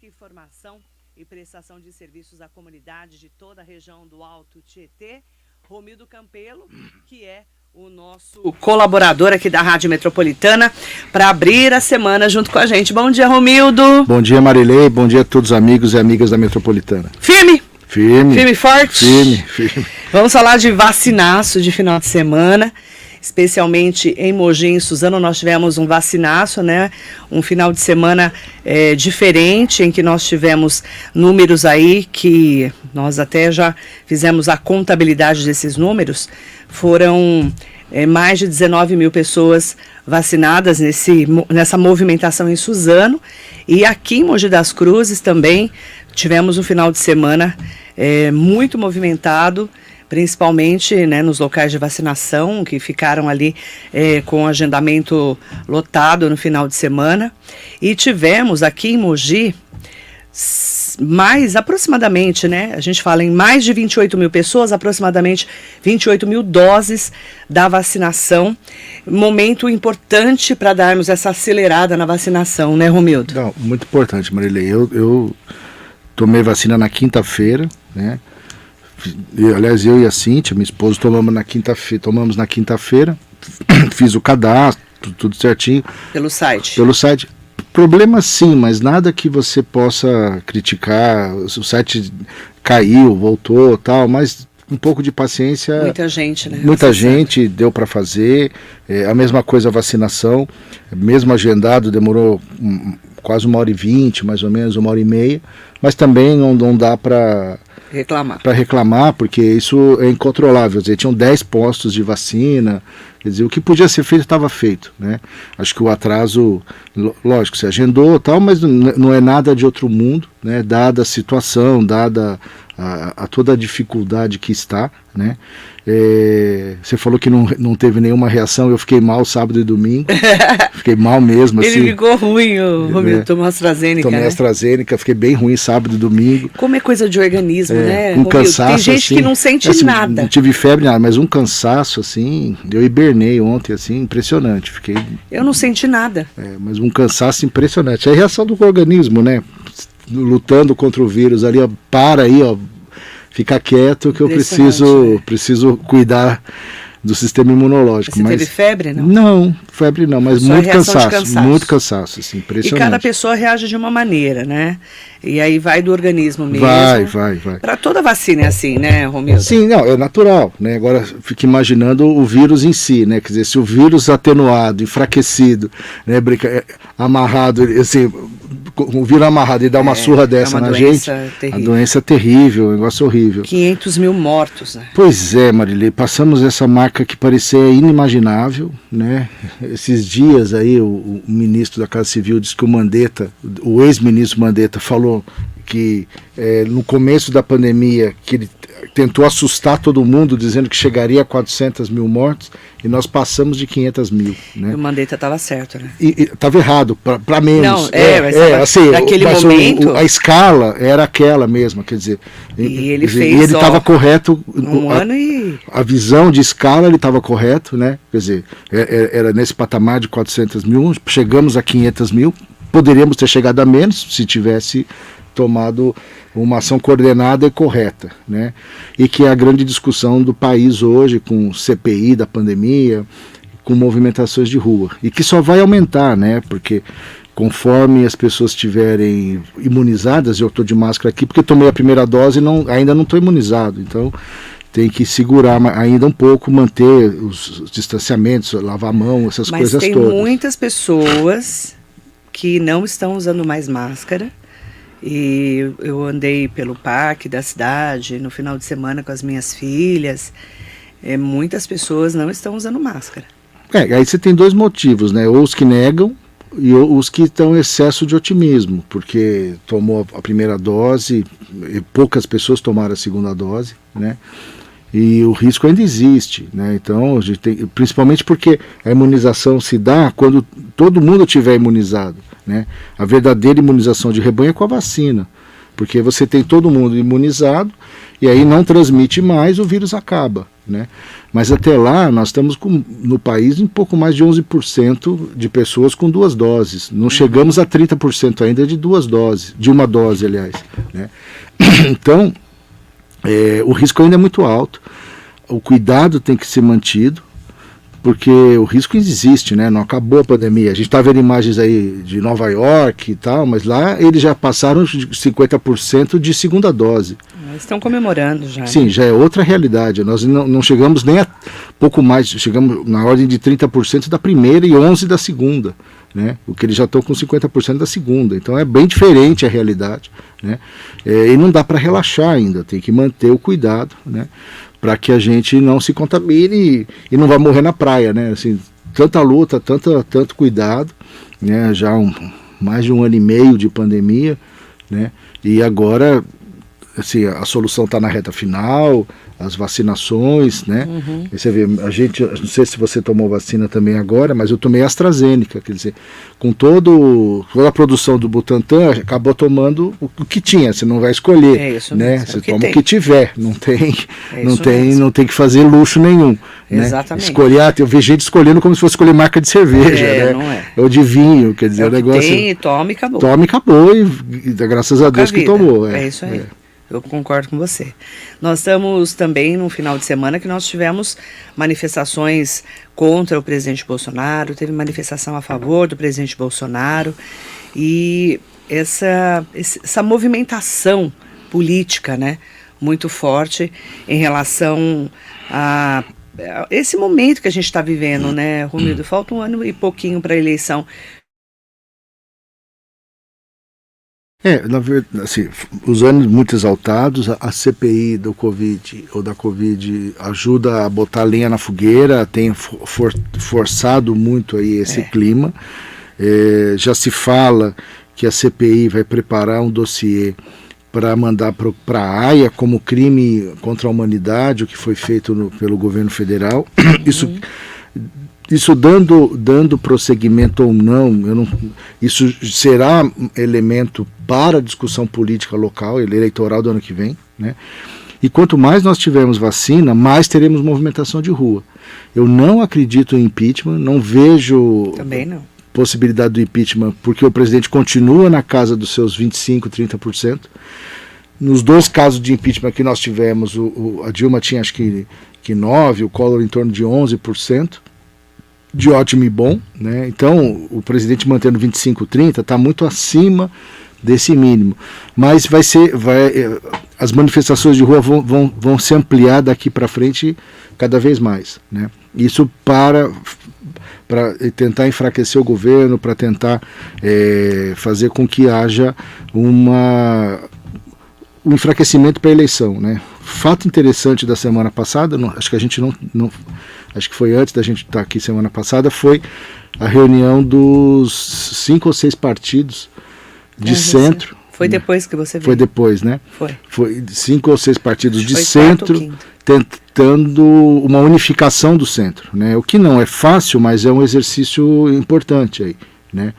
busca, informação e prestação de serviços à comunidade de toda a região do Alto Tietê. Romildo Campelo, que é o nosso colaborador aqui da Rádio Metropolitana, para abrir a semana junto com a gente. Bom dia, Romildo. Bom dia, Marilei. Bom dia a todos os amigos e amigas da Metropolitana. Firme? Firme. Firme e forte? Firme. Vamos falar de vacinaço de final de semana, especialmente em Mogi, em Suzano. Nós tivemos um vacinaço, né? Um final de semana diferente, em que nós tivemos números aí que nós até já fizemos a contabilidade desses números. Foram mais de 19 mil pessoas vacinadas nessa movimentação em Suzano. E aqui em Mogi das Cruzes também tivemos um final de semana muito movimentado, principalmente, né, nos locais de vacinação, que ficaram ali com agendamento lotado no final de semana. E tivemos aqui em Mogi mais aproximadamente, né, a gente fala em mais de 28 mil pessoas, aproximadamente 28 mil doses da vacinação. Momento importante para darmos essa acelerada na vacinação, né, Romildo? Não, muito importante, Marilei. Eu tomei vacina na quinta-feira, né? Aliás, eu e a Cíntia, minha esposa, tomamos na quinta-feira, fiz o cadastro, tudo certinho. Pelo site? Pelo site. Problema sim, mas nada que você possa criticar. O site caiu, voltou, tal, mas um pouco de paciência. Muita gente, né? Muita gente deu para fazer. A mesma coisa a vacinação, mesmo agendado, demorou quase 1h20, mais ou menos, 1h30, mas também não dá para reclamar, porque isso é incontrolável. Quer dizer, tinham 10 postos de vacina, quer dizer, o que podia ser feito estava feito, né? Acho que o atraso, lógico, se agendou tal, mas não é nada de outro mundo, né? Dada a situação, dada a toda a dificuldade que está, né? Você falou que não teve nenhuma reação, eu fiquei mal sábado e domingo, fiquei mal mesmo. Ele assim, ficou ruim, o Romildo, tomou AstraZeneca. Tomei AstraZeneca, fiquei bem ruim sábado e domingo. Como é coisa de organismo, né, um Romildo? cansaço, tem gente assim, que não sente nada. Não tive febre, nada, mas um cansaço, assim, eu hibernei ontem, assim, impressionante. Eu não senti nada. Mas um cansaço impressionante. É a reação do organismo, né? Lutando contra o vírus ali, ó, fica quieto que eu preciso cuidar do sistema imunológico. Você teve febre, não? Não, febre não, mas muito cansaço, assim, impressionante. E cada pessoa reage de uma maneira, né? E aí vai do organismo mesmo. Vai. Para toda vacina é assim, né, Romildo? Sim, não, é natural, né? Agora fico imaginando o vírus em si, né? Quer dizer, se o vírus atenuado, enfraquecido, né, amarrado, assim, o vírus amarrado e dá uma surra dessa na gente, a doença é terrível, um negócio horrível. 500 mil mortos, né? Pois é, Marilei, passamos essa marca que parecia inimaginável, né? Esses dias aí o ministro da Casa Civil disse que o ex-ministro Mandetta falou que no começo da pandemia que ele tentou assustar todo mundo dizendo que chegaria a 400 mil mortos e nós passamos de 500 mil, né? E o Mandetta estava certo, né? E estava errado, para menos. Não, assim, naquele momento... a escala era aquela mesma, quer dizer... E ele estava correto... ano e... A visão de escala, ele estava correto, né? Quer dizer, era nesse patamar de 400 mil, chegamos a 500 mil, poderíamos ter chegado a menos se tivesse tomado uma ação coordenada e correta, né? E que é a grande discussão do país hoje, com CPI da pandemia, com movimentações de rua, e que só vai aumentar, né? Porque conforme as pessoas estiverem imunizadas, eu estou de máscara aqui porque tomei a primeira dose e ainda não estou imunizado, então tem que segurar ainda um pouco, manter os distanciamentos, lavar a mão, essas coisas todas. Mas tem muitas pessoas que não estão usando mais máscara. E eu andei pelo parque da cidade no final de semana com as minhas filhas. Muitas pessoas não estão usando máscara. Aí você tem dois motivos, né? Ou os que negam e os que estão em excesso de otimismo, porque tomou a primeira dose, e poucas pessoas tomaram a segunda dose, né? E o risco ainda existe, né? Então, a gente tem, principalmente porque a imunização se dá quando todo mundo estiver imunizado, né? A verdadeira imunização de rebanho é com a vacina, porque você tem todo mundo imunizado e aí não transmite mais, o vírus acaba, né? Mas até lá nós estamos no país em pouco mais de 11% de pessoas com 2 doses. Não chegamos a 30% ainda de 2 doses, de uma dose, aliás, né? Então, o risco ainda é muito alto. O cuidado tem que ser mantido, porque o risco existe, né? Não acabou a pandemia. A gente está vendo imagens aí de Nova York e tal, mas lá eles já passaram de 50% de segunda dose. Eles estão comemorando já. Sim, já é outra realidade. Nós não chegamos nem a pouco mais, chegamos na ordem de 30% da primeira e 11% da segunda, né? O que eles já estão com 50% da segunda. Então é bem diferente a realidade, né? E não dá para relaxar ainda, tem que manter o cuidado, né? Para que a gente não se contamine e não vá morrer na praia, né? Assim, tanta luta, tanto cuidado, né? Já mais de 1 ano e meio de pandemia, né? E agora, assim, a solução está na reta final, as vacinações, né? Aí você vê, a gente, não sei se você tomou vacina também agora, mas eu tomei AstraZeneca, quer dizer, com toda a produção do Butantan, acabou tomando o que tinha, você não vai escolher, isso né? mesmo, Você toma o que tiver, não tem que fazer luxo nenhum, né? Exatamente. Escolher, eu vi gente escolhendo como se fosse escolher marca de cerveja, né? Não é. Ou de vinho, quer dizer, o negócio... Tem, toma e acabou. Toma e acabou, e graças a Deus que tomou. É isso aí. Eu concordo com você. Nós estamos também num final de semana que nós tivemos manifestações contra o presidente Bolsonaro, teve manifestação a favor do presidente Bolsonaro, e essa movimentação política, né, muito forte em relação a esse momento que a gente está vivendo, né, Romildo? Falta 1 ano e pouquinho para a eleição. Na verdade, assim, os anos muito exaltados, a CPI do Covid ou da Covid ajuda a botar lenha na fogueira, tem forçado muito aí esse clima. Já se fala que a CPI vai preparar um dossiê para mandar para a Haia como crime contra a humanidade, o que foi feito pelo governo federal. Isso dando prosseguimento ou não, isso será elemento para a discussão política local, eleitoral do ano que vem, né? E quanto mais nós tivermos vacina, mais teremos movimentação de rua. Eu não acredito em impeachment, não vejo possibilidade do impeachment, porque o presidente continua na casa dos seus 25%, 30%. Nos 2 casos de impeachment que nós tivemos, a Dilma tinha acho que 9%, o Collor em torno de 11%. De ótimo e bom, né? Então o presidente mantendo 25, 30 está muito acima desse mínimo, mas as manifestações de rua vão se ampliar daqui para frente cada vez mais, né? Isso para tentar enfraquecer o governo, para tentar fazer com que haja um enfraquecimento para a eleição, né? Fato interessante da semana passada, acho que a gente não acho que foi antes da gente estar aqui semana passada, foi a reunião dos 5 ou 6 partidos de centro. Foi depois que você viu? Foi depois, né? Foi 5 ou 6 partidos de centro tentando uma unificação do centro, né? O que não é fácil, mas é um exercício importante aí, né?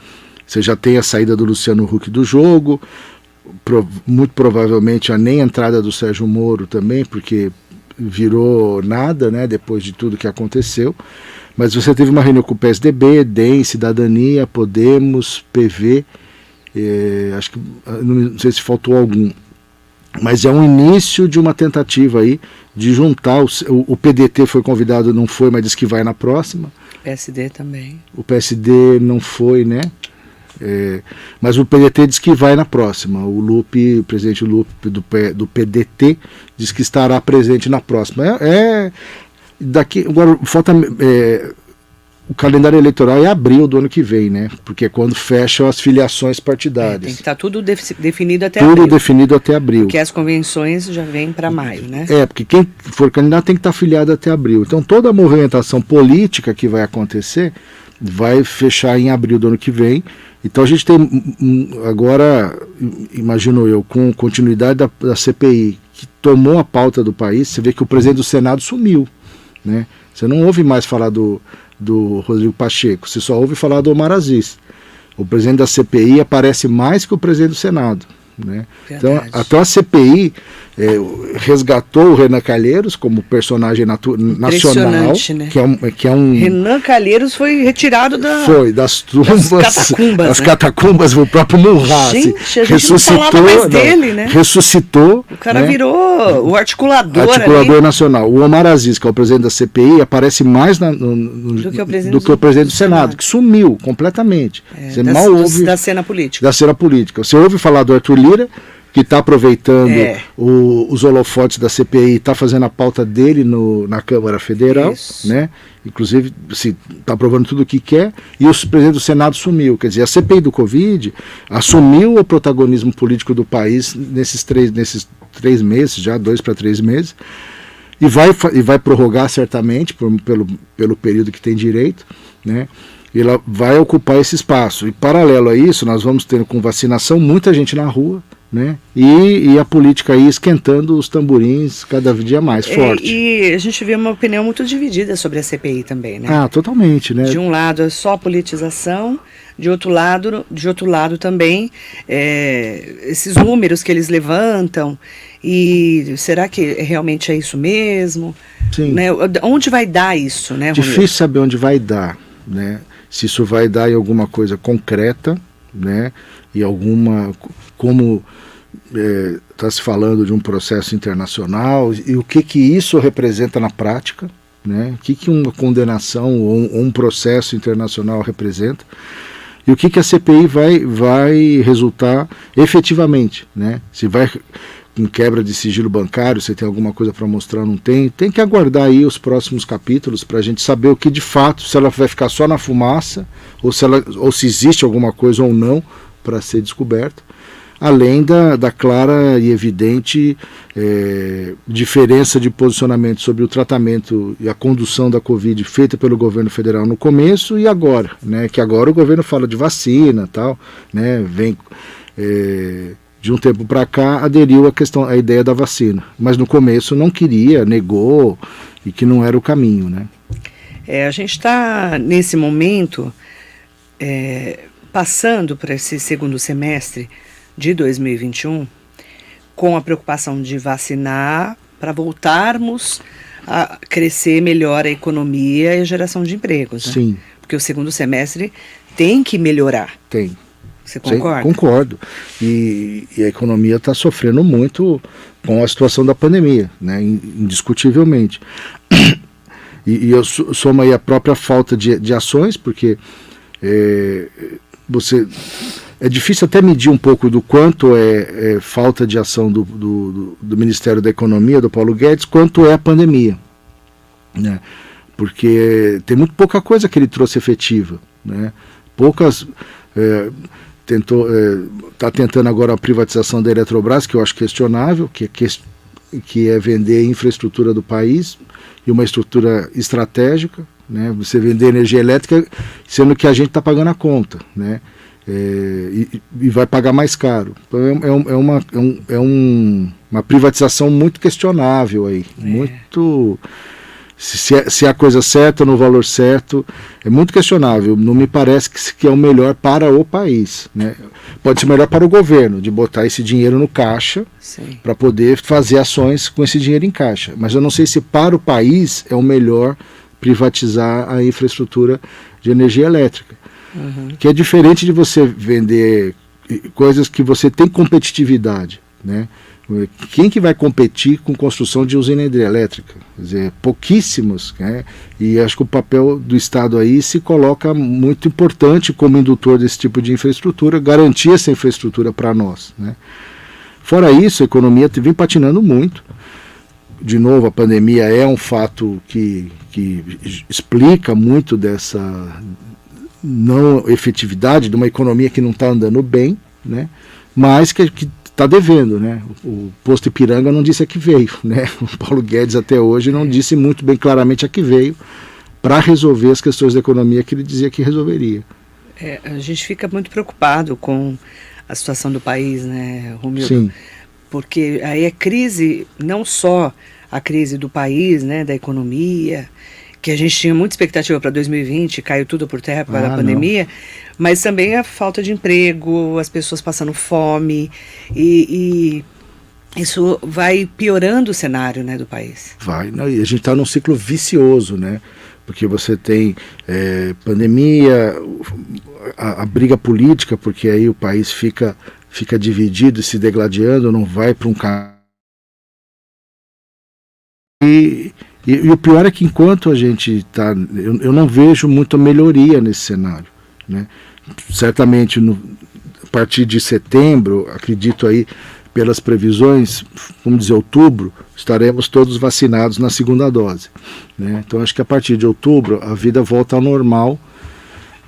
Você já tem a saída do Luciano Huck do jogo, muito provavelmente a nem entrada do Sérgio Moro também, porque virou nada, né, depois de tudo que aconteceu. Mas você teve uma reunião com o PSDB, DEM, Cidadania, Podemos, PV, acho que não sei se faltou algum, mas é um início de uma tentativa aí de juntar, o PDT foi convidado, não foi, mas disse que vai na próxima. PSD também. O PSD não foi, né? Mas o PDT diz que vai na próxima. O presidente Lupe do PDT diz que estará presente na próxima. Daqui agora falta o calendário eleitoral é abril do ano que vem, né? Porque é quando fecham as filiações partidárias. Tem que estar tudo definido até abril. Tudo definido até abril. Porque as convenções já vêm para maio, né? Porque quem for candidato tem que estar filiado até abril. Então toda a movimentação política que vai acontecer vai fechar em abril do ano que vem. Então a gente tem agora, imagino eu, com continuidade da CPI, que tomou a pauta do país, você vê que o presidente do Senado sumiu, né? Você não ouve mais falar do Rodrigo Pacheco, você só ouve falar do Omar Aziz. O presidente da CPI aparece mais que o presidente do Senado, né? Então, até a CPI, resgatou o Renan Calheiros como personagem nacional, né? que é um Renan Calheiros foi retirado das tumbas, das catacumbas, o próprio Munra. Gente, a gente não falava mais dele, né? Ressuscitou. O cara, né, virou o articulador nacional. O Omar Aziz, que é o presidente da CPI, aparece mais do que o presidente do Senado, que sumiu completamente. Você mal ouve da cena política. Você ouve falar do Arthur Lira, que está aproveitando os holofotes da CPI, está fazendo a pauta dele na Câmara Federal, né? Inclusive está aprovando tudo o que quer, e o presidente do Senado sumiu. Quer dizer, a CPI do Covid assumiu o protagonismo político do país nesses 3 meses, já 2 para 3 meses, e vai prorrogar certamente pelo período que tem direito, né? Ela vai ocupar esse espaço. E paralelo a isso, nós vamos ter com vacinação muita gente na rua, né? E a política aí esquentando os tamborins cada dia mais forte. E a gente vê uma opinião muito dividida sobre a CPI também, né? Totalmente, né? De um lado é só politização, de outro lado também esses números que eles levantam, e será que realmente é isso mesmo? Sim. Né? Onde vai dar isso, né, Romildo? Difícil saber onde vai dar, né? Se isso vai dar em alguma coisa concreta, né? E como está se falando de um processo internacional, e o que isso representa na prática, né? O que uma condenação ou um processo internacional representa, e o que a CPI vai resultar efetivamente, né? Se vai com quebra de sigilo bancário, você tem alguma coisa para mostrar ou não tem que aguardar aí os próximos capítulos para a gente saber o que de fato, se ela vai ficar só na fumaça, ou se existe alguma coisa ou não para ser descoberta, além da clara e evidente diferença de posicionamento sobre o tratamento e a condução da Covid feita pelo governo federal no começo e agora, né? Que agora o governo fala de vacina, tal, né? Vem de um tempo para cá aderiu à ideia da vacina, mas no começo não queria, negou, e que não era o caminho, né? A gente está nesse momento passando por esse segundo semestre de 2021 com a preocupação de vacinar para voltarmos a crescer melhor a economia e a geração de empregos, né? Sim. Porque o segundo semestre tem que melhorar. Tem. Você concorda? Sim, concordo. E a economia está sofrendo muito com a situação da pandemia, né? Indiscutivelmente. E eu somo aí a própria falta de ações, porque é difícil até medir um pouco do quanto é falta de ação do Ministério da Economia, do Paulo Guedes, quanto é a pandemia, né? Porque tem muito pouca coisa que ele trouxe efetiva, né? Poucas... Está tentando agora a privatização da Eletrobras, que eu acho questionável, que é vender a infraestrutura do país e uma estrutura estratégica, né? Você vender energia elétrica, sendo que a gente está pagando a conta, né? E vai pagar mais caro. Então é uma privatização muito questionável aí, muito... Se é a coisa certa, no valor certo, é muito questionável. Não me parece que é o melhor para o país, né? Pode ser melhor para o governo, de botar esse dinheiro no caixa para poder fazer ações com esse dinheiro em caixa. Mas eu não sei se para o país é o melhor privatizar a infraestrutura de energia elétrica. Que é diferente de você vender coisas que você tem competitividade, né? Quem que vai competir com construção de usina hidrelétrica? Quer dizer, pouquíssimos, né? E acho que o papel do Estado aí se coloca muito importante como indutor desse tipo de infraestrutura, garantir essa infraestrutura para nós, né? Fora isso, a economia vem patinando muito. De novo, a pandemia é um fato que explica muito dessa não efetividade de uma economia que não está andando bem, né? Mas que está devendo, né? O posto Ipiranga não disse a que veio, né? O Paulo Guedes até hoje não disse muito bem claramente a que veio para resolver as questões da economia que ele dizia que resolveria. A gente fica muito preocupado com a situação do país, né, Romildo? Sim. Porque aí é crise, não só a crise do país, né, da economia, que a gente tinha muita expectativa para 2020, caiu tudo por terra por causa da pandemia, mas também a falta de emprego, as pessoas passando fome e isso vai piorando o cenário, né, do país. Vai, não, e a gente está num ciclo vicioso, né? Porque você tem pandemia, a briga política, porque aí o país fica dividido, se degladiando, não vai para um caminho. E o pior é que enquanto a gente está, eu não vejo muita melhoria nesse cenário, né? Certamente a partir de setembro, acredito aí, pelas previsões, vamos dizer, outubro, estaremos todos vacinados na segunda dose, né? Então acho que a partir de outubro a vida volta ao normal,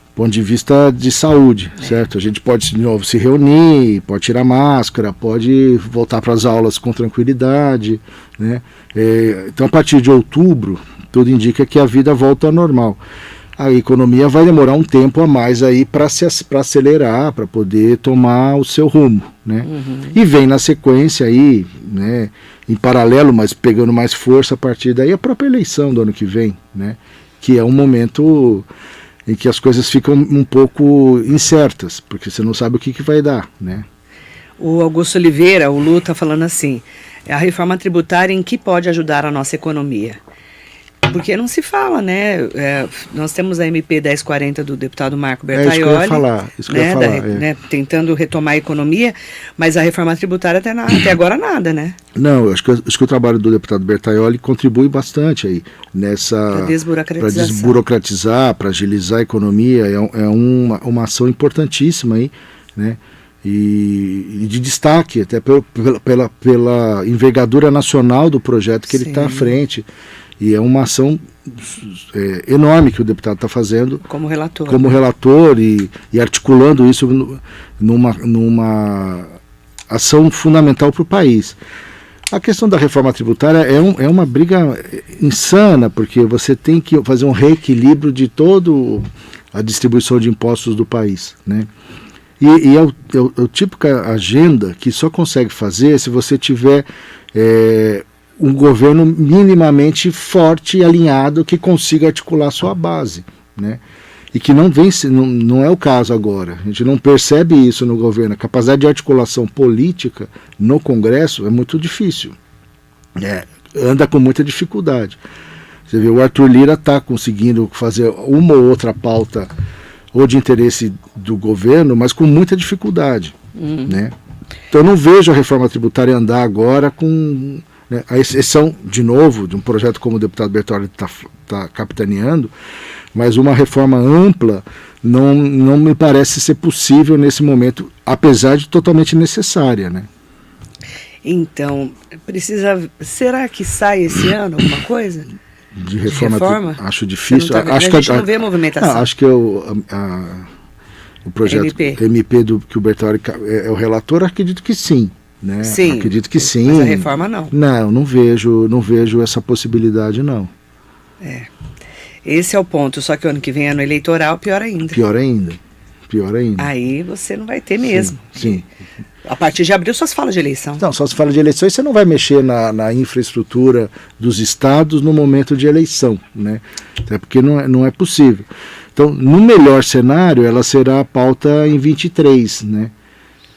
do ponto de vista de saúde, certo? A gente pode de novo se reunir, pode tirar máscara, pode voltar para as aulas com tranquilidade, né? Então a partir de outubro, tudo indica que a vida volta ao normal. A economia vai demorar um tempo a mais aí para acelerar, para poder tomar o seu rumo, né? E vem na sequência aí, né, em paralelo, mas pegando mais força a partir daí, a própria eleição do ano que vem, né? Que é um momento em que as coisas ficam um pouco incertas, porque você não sabe o que vai dar, né? O Augusto Oliveira, o Lu, está falando assim, a reforma tributária em que pode ajudar a nossa economia? Porque não se fala, né? Nós temos a MP 1040 do deputado Marco Bertaioli. Isso que eu ia falar. Isso que eu ia falar, né, tentando retomar a economia, mas a reforma tributária até agora nada, né? Não, acho que o trabalho do deputado Bertaioli contribui bastante aí nessa... Para desburocratizar, para agilizar a economia. É uma ação importantíssima aí, né? E de destaque, até pela envergadura nacional do projeto que ele está à frente. E é uma ação enorme que o deputado está fazendo como relator e articulando isso numa ação fundamental para o país. A questão da reforma tributária é uma briga insana, porque você tem que fazer um reequilíbrio de toda a distribuição de impostos do país, né? E é o típica agenda que só consegue fazer se você tiver um governo minimamente forte e alinhado que consiga articular sua base, né? E que não é o caso agora. A gente não percebe isso no governo. A capacidade de articulação política no Congresso é muito difícil. Anda com muita dificuldade. Você vê, o Arthur Lira está conseguindo fazer uma ou outra pauta ou de interesse do governo, mas com muita dificuldade, né? Então eu não vejo a reforma tributária andar agora com... A exceção, de novo, de um projeto como o deputado Bertaioli está capitaneando, mas uma reforma ampla não me parece ser possível nesse momento, apesar de totalmente necessária, né? Então, será que sai esse ano alguma coisa? De reforma? Acho difícil. A gente não vê movimentação. Acho que o projeto MP que o Bertaioli é o relator, acredito que sim. Né? Sim, acredito que sim. Mas a reforma não. Não vejo essa possibilidade, não. Esse é o ponto, só que o ano que vem é ano eleitoral, pior ainda. Pior ainda. Aí você não vai ter mesmo. Sim. A partir de abril só se fala de eleição. Não, só se fala de eleição e você não vai mexer na infraestrutura dos estados no momento de eleição, né? Até porque não é possível. Então, no melhor cenário, ela será a pauta em 23, né?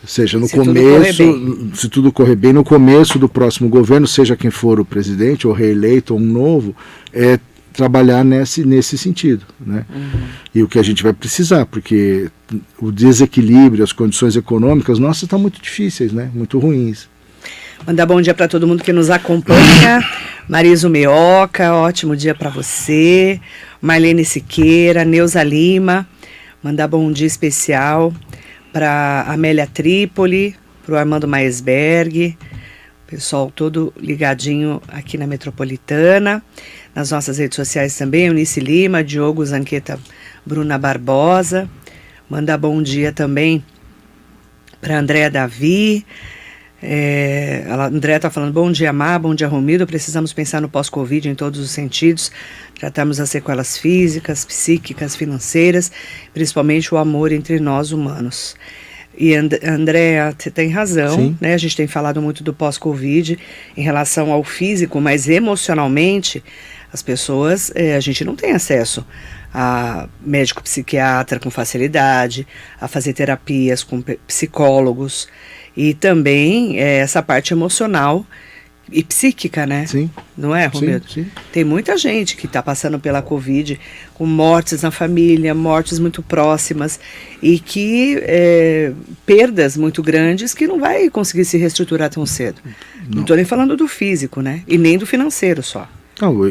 Ou seja, no começo, se tudo correr bem, no começo do próximo governo, seja quem for o presidente, ou reeleito, ou um novo, trabalhar nesse sentido, né? E o que a gente vai precisar, porque o desequilíbrio, as condições econômicas nossas estão muito difíceis, né? Muito ruins. Mandar bom dia para todo mundo que nos acompanha. Mariso Meoca, ótimo dia para você. Marlene Siqueira, Neuza Lima, mandar bom dia especial para Amélia Trípoli, para o Armando Maesberg, pessoal todo ligadinho aqui na Metropolitana, nas nossas redes sociais também, Eunice Lima, Diogo Zanqueta, Bruna Barbosa, mandar bom dia também para Andréa Davi, a Andréa está falando, bom dia Má, bom dia Romildo, precisamos pensar no pós-Covid em todos os sentidos, tratarmos as sequelas físicas, psíquicas, financeiras, principalmente o amor entre nós humanos. E Andréa, você tem razão, né? A gente tem falado muito do pós-Covid em relação ao físico, mas emocionalmente as pessoas, a gente não tem acesso a médico psiquiatra com facilidade, a fazer terapias com psicólogos. E também essa parte emocional e psíquica, né? Sim. Não é, Romildo? Sim. Tem muita gente que está passando pela Covid, com mortes na família, mortes muito próximas, e que perdas muito grandes que não vai conseguir se reestruturar tão cedo. Não estou nem falando do físico, né? E nem do financeiro só. Não,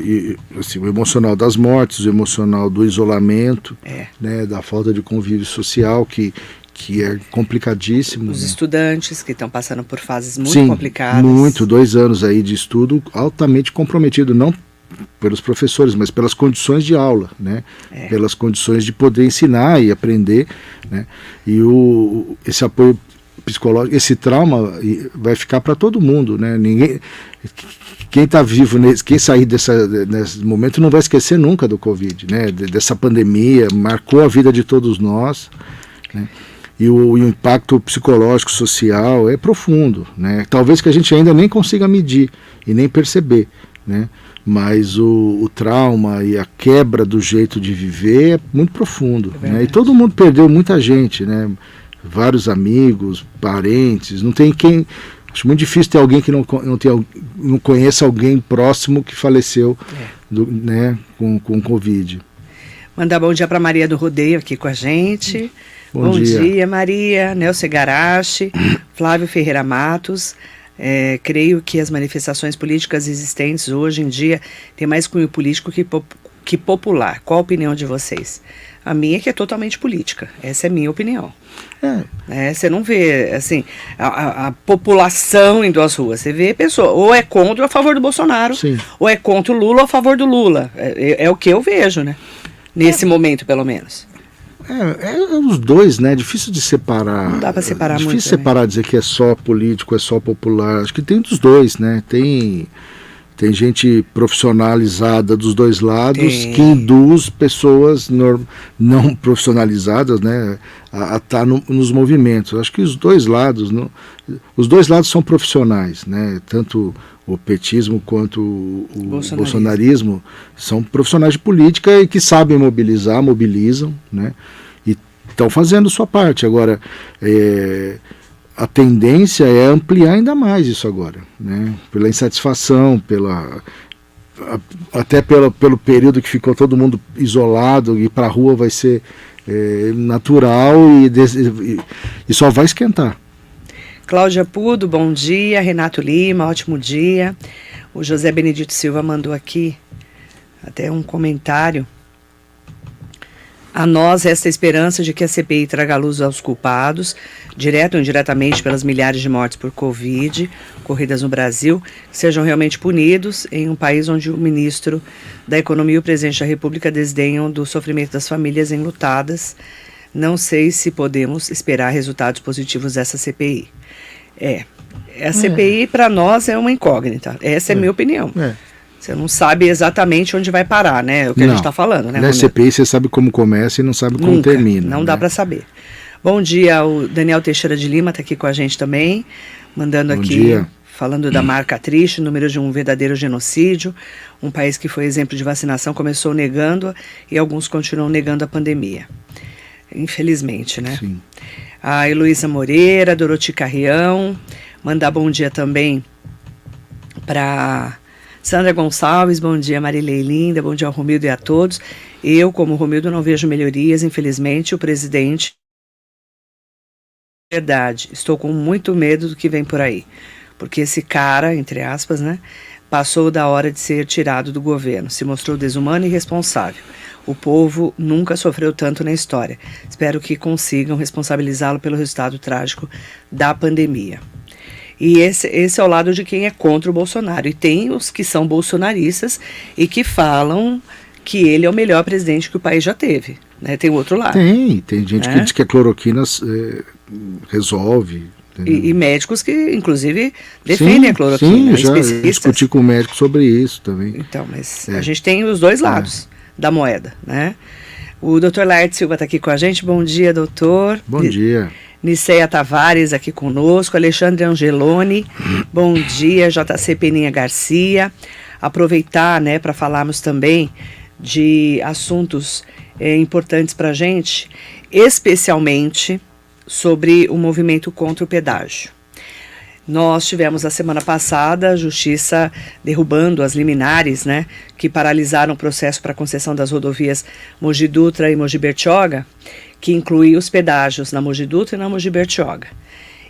assim, o emocional das mortes, o emocional do isolamento, né, da falta de convívio social, que é complicadíssimo. Os né? estudantes que estão passando por fases muito Sim, complicadas. muito, 2 anos aí de estudo altamente comprometido, não pelos professores, mas pelas condições de aula, né? Pelas condições de poder ensinar e aprender, né? E esse apoio psicológico, esse trauma vai ficar para todo mundo, né? Quem está vivo, quem sair nesse momento não vai esquecer nunca do Covid, né? Dessa pandemia, marcou a vida de todos nós, né? E o impacto psicológico, social é profundo, né? Talvez que a gente ainda nem consiga medir e nem perceber, né? Mas o trauma e a quebra do jeito de viver é muito profundo, né? E todo mundo perdeu muita gente, né? Vários amigos, parentes, não tem quem... Acho muito difícil ter alguém que não conheça alguém próximo que faleceu né, com Covid. Mandar bom dia para Maria do Rodeio aqui com a gente. Bom dia, Maria. Nelson Garache, Flávio Ferreira Matos. Creio que as manifestações políticas existentes hoje em dia têm mais cunho político que popular. Qual a opinião de vocês? A minha é que é totalmente política. Essa é a minha opinião. Você não vê assim, a população indo às ruas. Você vê pessoa, ou é contra ou a favor do Bolsonaro, Sim. ou é contra o Lula ou a favor do Lula. É o que eu vejo, né? Nesse momento, pelo menos. Os dois, né? Difícil de separar. Não dá para separar muito. Difícil separar, dizer que é só político, é só popular. Acho que tem dos dois, né? Tem gente profissionalizada dos dois lados que induz pessoas não profissionalizadas, né, a estar nos movimentos. Acho que os dois lados são profissionais, né? Tanto o petismo quanto o bolsonarismo são profissionais de política e que sabem mobilizam, né? E estão fazendo sua parte. Agora, a tendência é ampliar ainda mais isso agora, né? Pela insatisfação, até pelo período que ficou todo mundo isolado, e para a rua vai ser natural e só vai esquentar. Cláudia Pudo, bom dia. Renato Lima, ótimo dia. O José Benedito Silva mandou aqui até um comentário. A nós resta a esperança de que a CPI traga a luz aos culpados, direto ou indiretamente pelas milhares de mortes por Covid ocorridas no Brasil, que sejam realmente punidos em um país onde o ministro da Economia e o presidente da República desdenham do sofrimento das famílias enlutadas. Não sei se podemos esperar resultados positivos dessa CPI. A CPI para nós é uma incógnita. Essa é a minha opinião. Você não sabe exatamente onde vai parar, né? O que a gente está falando, né? Na CPI você sabe como começa e não sabe como termina. Não dá para saber. Bom dia, o Daniel Teixeira de Lima está aqui com a gente também, mandando Bom aqui, dia. Falando da marca triste, número de um verdadeiro genocídio. Um país que foi exemplo de vacinação começou negando e alguns continuam negando a pandemia. Infelizmente, né? Sim. A Heloísa Moreira, Doroti Carrião, mandar bom dia também para Sandra Gonçalves, bom dia Marilei Linda, bom dia ao Romildo e a todos. Eu, como Romildo, não vejo melhorias, infelizmente, o presidente... Verdade, estou com muito medo do que vem por aí, porque esse cara, entre aspas, né, passou da hora de ser tirado do governo, se mostrou desumano e irresponsável. O povo nunca sofreu tanto na história. Espero que consigam responsabilizá-lo pelo resultado trágico da pandemia. E esse é o lado de quem é contra o Bolsonaro. E tem os que são bolsonaristas e que falam que ele é o melhor presidente que o país já teve. Né? Tem o outro lado. Tem gente que diz que a cloroquina resolve. E médicos que, inclusive, defendem a cloroquina. Sim, já discuti com o médico sobre isso também. Então, mas a gente tem os dois lados da moeda, né? O Dr. Laerte Silva está aqui com a gente. Bom dia, doutor. Bom dia. Niceia Tavares aqui conosco, Alexandre Angeloni, bom dia, JC Peninha Garcia. Aproveitar, né, para falarmos também de assuntos importantes para a gente, especialmente sobre o movimento contra o pedágio. Nós tivemos a semana passada a Justiça derrubando as liminares, né, que paralisaram o processo para a concessão das rodovias Mogi Dutra e Mogi Bertioga, que inclui os pedágios na Mogi Dutra e na Mogi Bertioga.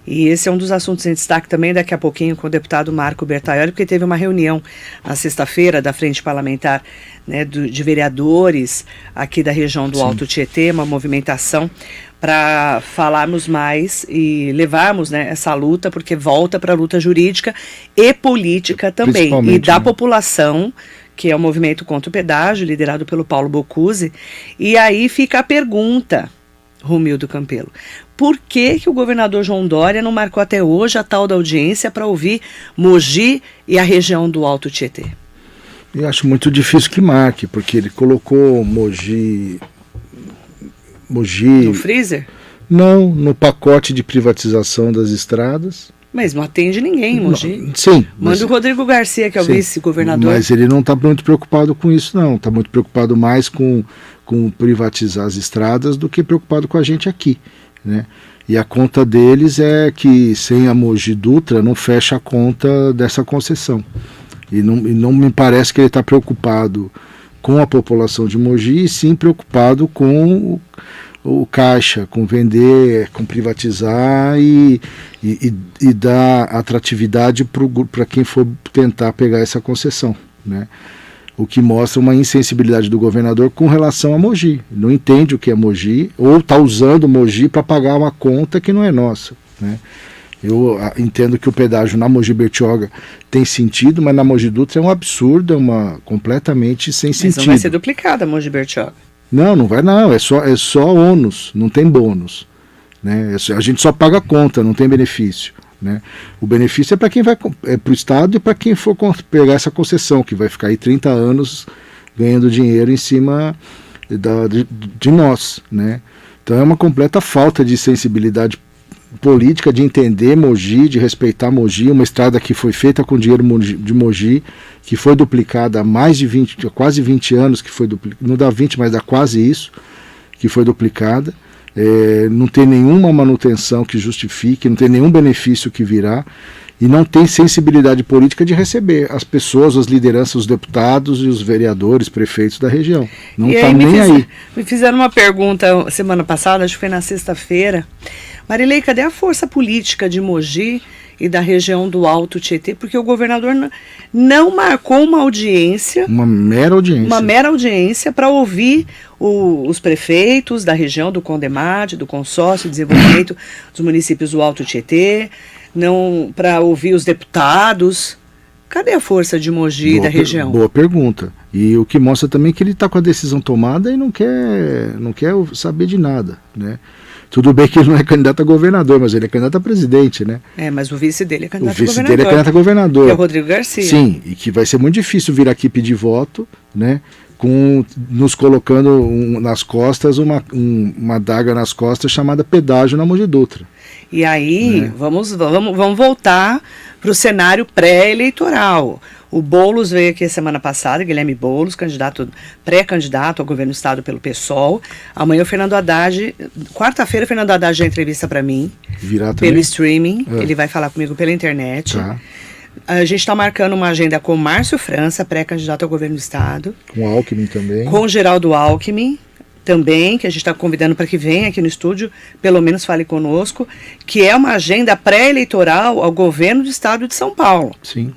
E esse é um dos assuntos em destaque também daqui a pouquinho com o deputado Marco Bertaioli, porque teve uma reunião na sexta-feira da Frente Parlamentar, né, de vereadores aqui da região do Alto Tietê, uma movimentação para falarmos mais e levarmos, né, essa luta, porque volta para a luta jurídica e política também, e da população, que é o movimento contra o pedágio, liderado pelo Paulo Boccuzzi. E aí fica a pergunta, Romildo Campelo, por que o governador João Dória não marcou até hoje a tal da audiência para ouvir Mogi e a região do Alto Tietê? Eu acho muito difícil que marque, porque ele colocou Mogi... No freezer? Não, no pacote de privatização das estradas. Mas não atende ninguém, Mogi. Sim. Manda o Rodrigo Garcia, que é o vice-governador. Mas ele não está muito preocupado com isso, não. Está muito preocupado mais com privatizar as estradas do que preocupado com a gente aqui, né? E a conta deles é que sem a Mogi Dutra não fecha a conta dessa concessão. E não me parece que ele está preocupado com a população de Mogi, e sim preocupado com o caixa, com vender, com privatizar e dar atratividade para quem for tentar pegar essa concessão, né? O que mostra uma insensibilidade do governador com relação a Mogi. Não entende o que é Mogi, ou está usando Mogi para pagar uma conta que não é nossa, né? Eu entendo que o pedágio na Mogi Bertioga tem sentido, mas na Mogi Dutra é um absurdo, completamente sem sentido. Mas não vai ser duplicada a Mogi Bertioga. Não vai não, é só ônus, não tem bônus, né? A gente só paga a conta, não tem benefício, né? O benefício é para quem vai, para o Estado e para quem for pegar essa concessão, que vai ficar aí 30 anos ganhando dinheiro em cima de nós, né? Então é uma completa falta de sensibilidade política, de entender Mogi, de respeitar Mogi, uma estrada que foi feita com dinheiro de Mogi, que foi duplicada há quase 20 anos, que foi não dá 20, mas dá quase isso, que foi duplicada, não tem nenhuma manutenção que justifique, não tem nenhum benefício que virá, e não tem sensibilidade política de receber as pessoas, as lideranças, os deputados e os vereadores, prefeitos da região. Não está nem aí. Me fizeram uma pergunta semana passada, acho que foi na sexta-feira. Marilei, cadê a força política de Mogi e da região do Alto Tietê? Porque o governador não marcou uma audiência. Uma mera audiência para ouvir os prefeitos da região do Condemate, do Consórcio de Desenvolvimento dos Municípios do Alto Tietê, não para ouvir os deputados. Cadê a força de Mogi e da região? Boa pergunta. E o que mostra também que ele está com a decisão tomada e não quer saber de nada, né? Tudo bem que ele não é candidato a governador, mas ele é candidato a presidente, né? Mas o vice dele é candidato a governador. O vice dele é candidato a governador. Que é o Rodrigo Garcia. Sim, e que vai ser muito difícil vir aqui pedir voto, né? Nos colocando nas costas, uma adaga nas costas chamada pedágio na Mogi Dutra. E aí, né? Vamos voltar para o cenário pré-eleitoral. O Boulos veio aqui a semana passada, Guilherme Boulos, pré-candidato ao governo do estado pelo PSOL. Amanhã o Fernando Haddad, quarta-feira o Fernando Haddad dá entrevista para mim, pelo streaming, ele vai falar comigo pela internet. Tá. A gente está marcando uma agenda com Márcio França, pré-candidato ao governo do estado. Com Alckmin também. Com Geraldo Alckmin também, que a gente está convidando para que venha aqui no estúdio, pelo menos fale conosco, que é uma agenda pré-eleitoral ao governo do estado de São Paulo. Sim.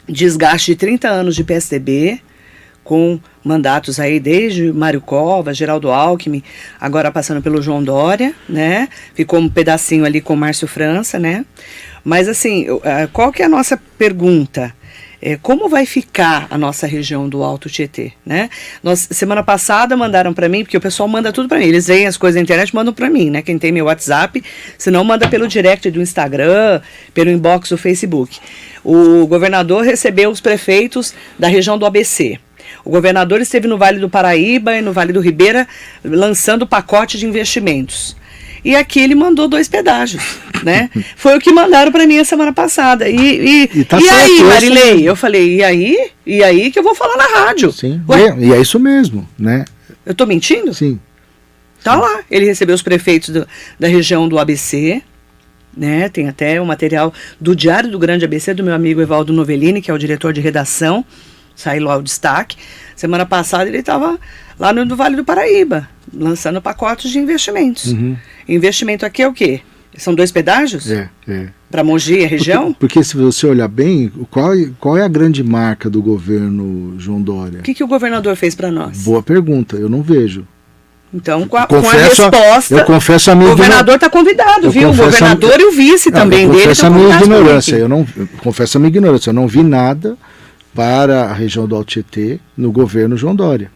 Desgaste de 30 anos de PSDB, com mandatos aí desde Mário Covas, Geraldo Alckmin, agora passando pelo João Dória, né? Ficou um pedacinho ali com Márcio França, né? Mas assim, qual que é a nossa pergunta? Como vai ficar a nossa região do Alto Tietê, né? Semana passada mandaram para mim, porque o pessoal manda tudo para mim, eles veem as coisas na internet, mandam para mim, né? Quem tem meu WhatsApp, se não manda pelo direct do Instagram, pelo inbox do Facebook. O governador recebeu os prefeitos da região do ABC. O governador esteve no Vale do Paraíba e no Vale do Ribeira lançando pacote de investimentos. E aqui ele mandou 2 pedágios, né? Foi o que mandaram para mim a semana passada. E aí, Marilei? Eu falei, e aí? E aí que eu vou falar na rádio. Sim, e é isso mesmo, né? Eu tô mentindo? Sim. Tá lá. Ele recebeu os prefeitos da região do ABC, né? Tem até o material do Diário do Grande ABC, do meu amigo Evaldo Novellini, que é o diretor de redação, saiu lá o destaque. Semana passada ele estava lá no Vale do Paraíba, lançando pacotes de investimentos. Investimento aqui é o quê? São 2 pedágios? Para Mogi e a região? Porque se você olhar bem, qual é a grande marca do governo João Dória? O que o governador fez para nós? Boa pergunta, eu não vejo. Então, com a resposta, eu confesso a minha o governador está convidado, viu? O governador e o vice também dele estão convidados. Confesso a minha ignorância, eu não vi nada para a região do Alto Tietê no governo João Dória.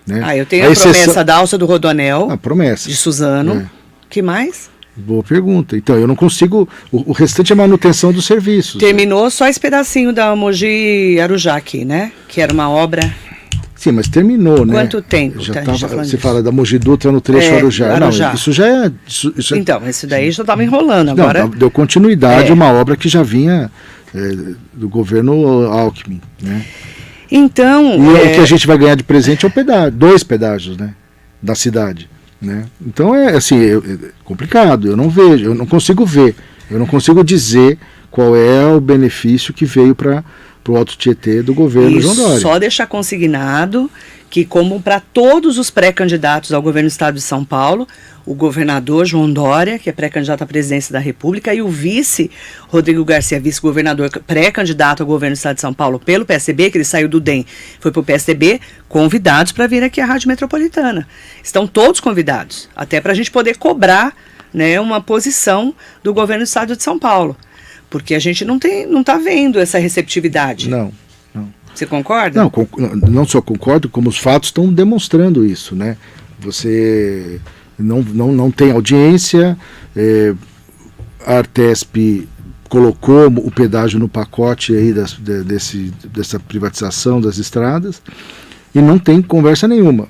Né? Eu tenho a promessa da alça do Rodoanel, promessa de Suzano. Que mais? Boa pergunta. Então, eu não consigo... O restante é manutenção dos serviços. Terminou só esse pedacinho da Mogi Arujá aqui, né? Que era uma obra... Sim, mas terminou, né? Quanto tempo? Você fala da Mogi Dutra no trecho Arujá. Não, isso já é... Então, isso daí já estava enrolando. Agora... Não, deu continuidade a uma obra que já vinha do governo Alckmin, né? Então... E o que a gente vai ganhar de presente é o pedágio, 2 pedágios, né? Da cidade. Né? Então é complicado, eu não vejo, eu não consigo ver, eu não consigo dizer qual é o benefício que veio para o Alto Tietê do governo João Dória. Só deixar consignado que, como para todos os pré-candidatos ao governo do estado de São Paulo, o governador João Dória, que é pré-candidato à presidência da República, e o vice Rodrigo Garcia, vice-governador pré-candidato ao governo do estado de São Paulo pelo PSDB, que ele saiu do DEM, foi para o PSDB, convidados para vir aqui à Rádio Metropolitana. Estão todos convidados, até para a gente poder cobrar, né, uma posição do governo do estado de São Paulo, porque a gente não está vendo essa receptividade. Não. Você concorda? Não só concordo, como os fatos estão demonstrando isso, né? Você não tem audiência, a Artesp colocou o pedágio no pacote aí dessa privatização das estradas e não tem conversa nenhuma.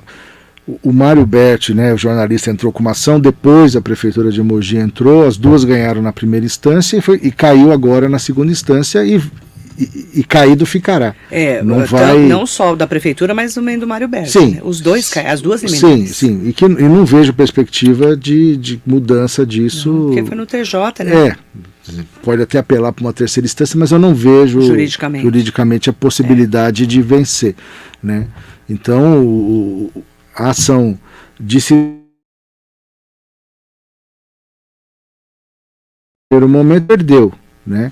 O Mário Berti, né, o jornalista, entrou com uma ação, depois a Prefeitura de Mogi entrou, as duas ganharam na primeira instância e caiu agora na segunda instância e caído ficará. Não só da prefeitura, mas também do Mário Berti. Sim. Né? Os dois caem, as duas emendas. Sim. E não vejo perspectiva de mudança disso. Não, porque foi no TJ, né? Pode até apelar para uma terceira instância, mas eu não vejo juridicamente a possibilidade de vencer. Né? Então, a ação de se no momento perdeu, né?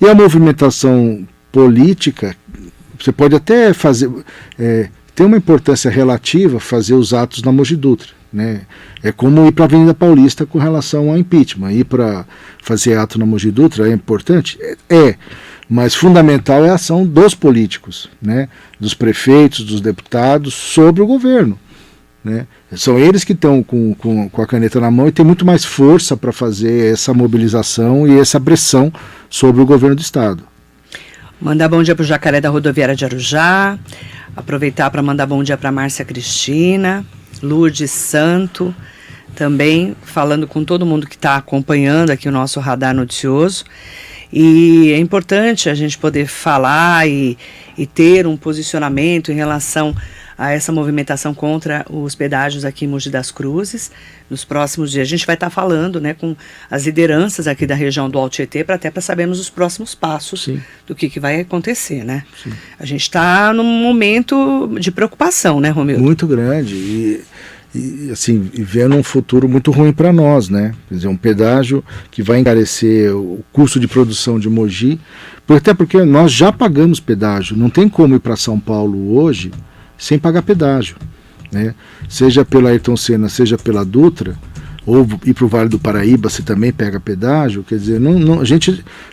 E a movimentação política, você pode até fazer, tem uma importância relativa fazer os atos na Mogi Dutra, né? É como ir para a Avenida Paulista com relação ao impeachment. Ir para fazer ato na Mogi Dutra é importante? Mas fundamental é a ação dos políticos, né? Dos prefeitos, dos deputados, sobre o governo. Né? São eles que estão com a caneta na mão e tem muito mais força para fazer essa mobilização e essa pressão sobre o governo do estado. Mandar bom dia para o Jacaré da Rodoviária de Arujá, aproveitar para mandar bom dia para Márcia Cristina, Lourdes Santo, também falando com todo mundo que está acompanhando aqui o nosso radar noticioso. E é importante a gente poder falar e ter um posicionamento em relação a essa movimentação contra os pedágios aqui em Mogi das Cruzes. Nos próximos dias a gente vai estar falando, né, com as lideranças aqui da região do Alto Tietê para sabermos os próximos passos do que vai acontecer, né? Sim. A gente está num momento de preocupação, né, Romildo? Muito grande e assim, vendo um futuro muito ruim para nós, né? Quer dizer, um pedágio que vai encarecer o custo de produção de Mogi, até porque nós já pagamos pedágio, não tem como ir para São Paulo hoje sem pagar pedágio, né? Seja pela Ayrton Senna, seja pela Dutra, ou ir para o Vale do Paraíba, você também pega pedágio. Quer dizer,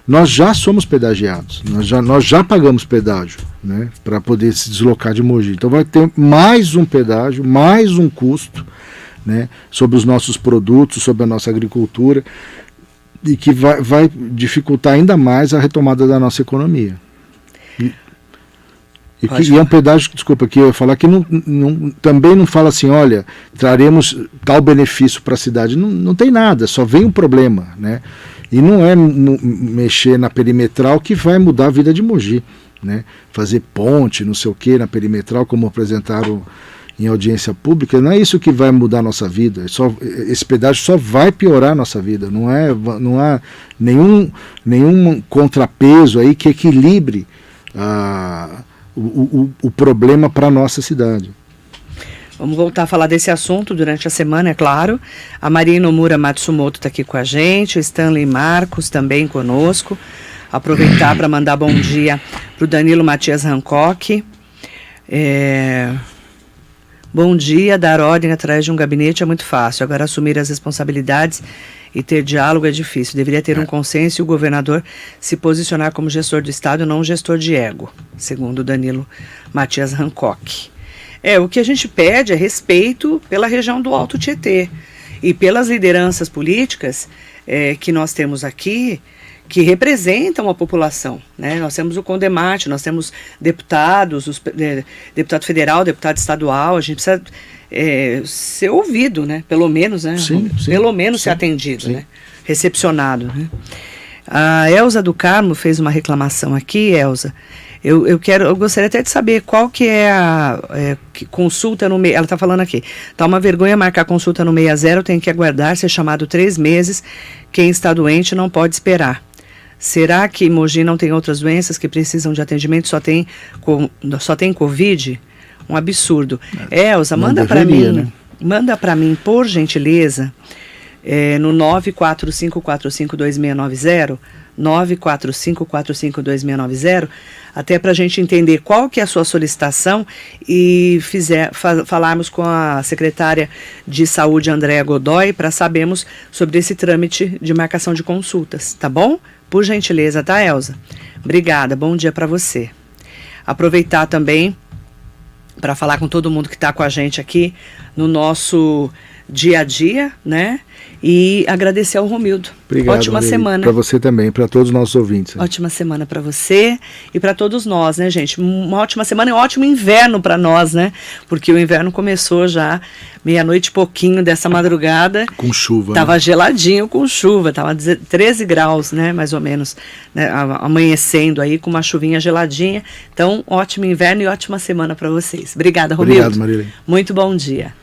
nós já somos pedagiados, nós já pagamos pedágio, né, para poder se deslocar de Mogi. Então vai ter mais um pedágio, mais um custo, né, sobre os nossos produtos, sobre a nossa agricultura, e que vai dificultar ainda mais a retomada da nossa economia. E é um pedágio, desculpa, que eu ia falar que também não fala assim, olha, traremos tal benefício para a cidade. Não tem nada, só vem um problema, né? E não é mexer na perimetral que vai mudar a vida de Mogi, né? Fazer ponte, não sei o que, na perimetral, como apresentaram em audiência pública, não é isso que vai mudar a nossa vida. Esse pedágio só vai piorar a nossa vida. Não há nenhum contrapeso aí que equilibre o problema para a nossa cidade. Vamos voltar a falar desse assunto durante a semana, é claro. A Maria Inomura Matsumoto está aqui com a gente, o Stanley Marcos também conosco. Aproveitar para mandar bom dia para o Danilo Matias Hancock. Bom dia, dar ordem atrás de um gabinete é muito fácil. Agora assumir as responsabilidades e ter diálogo é difícil. Deveria ter um consenso e o governador se posicionar como gestor do Estado, não um gestor de ego, segundo Danilo Matias Hancock. O que a gente pede é respeito pela região do Alto Tietê e pelas lideranças políticas que nós temos aqui, que representam a população, né? Nós temos o Condemate, nós temos deputados, deputado federal, deputado estadual, a gente precisa ser ouvido, né? Pelo menos, né? Sim, pelo menos ser atendido, né? Recepcionado, né? A Elza do Carmo fez uma reclamação aqui, Elza. Eu gostaria até de saber qual que é a consulta no ela está falando aqui. Tá uma vergonha marcar consulta no 60, tem que aguardar ser chamado 3 meses. Quem está doente não pode esperar. Será que Mogi não tem outras doenças que precisam de atendimento, só tem Covid? Um absurdo. Elza, manda para mim, né? Manda para mim, por gentileza, no 945452690, 945452690, até para a gente entender qual que é a sua solicitação e falarmos com a secretária de saúde, Andréa Godoy, para sabermos sobre esse trâmite de marcação de consultas, tá bom? Por gentileza, tá, Elza? Obrigada, bom dia para você. Aproveitar também para falar com todo mundo que está com a gente aqui no nosso dia a dia, né? E agradecer ao Romildo. Obrigado, ótima Maria, semana. Para você também, para todos os nossos ouvintes. Ótima semana para você e para todos nós, né, gente? Uma ótima semana e um ótimo inverno para nós, né? Porque o inverno começou já meia-noite e pouquinho dessa madrugada. Com chuva. Tava né? geladinho com chuva, tava 13 graus, né, mais ou menos, né, amanhecendo aí com uma chuvinha geladinha. Então, ótimo inverno e ótima semana para vocês. Obrigada, Romildo. Obrigado, Maria. Muito bom dia.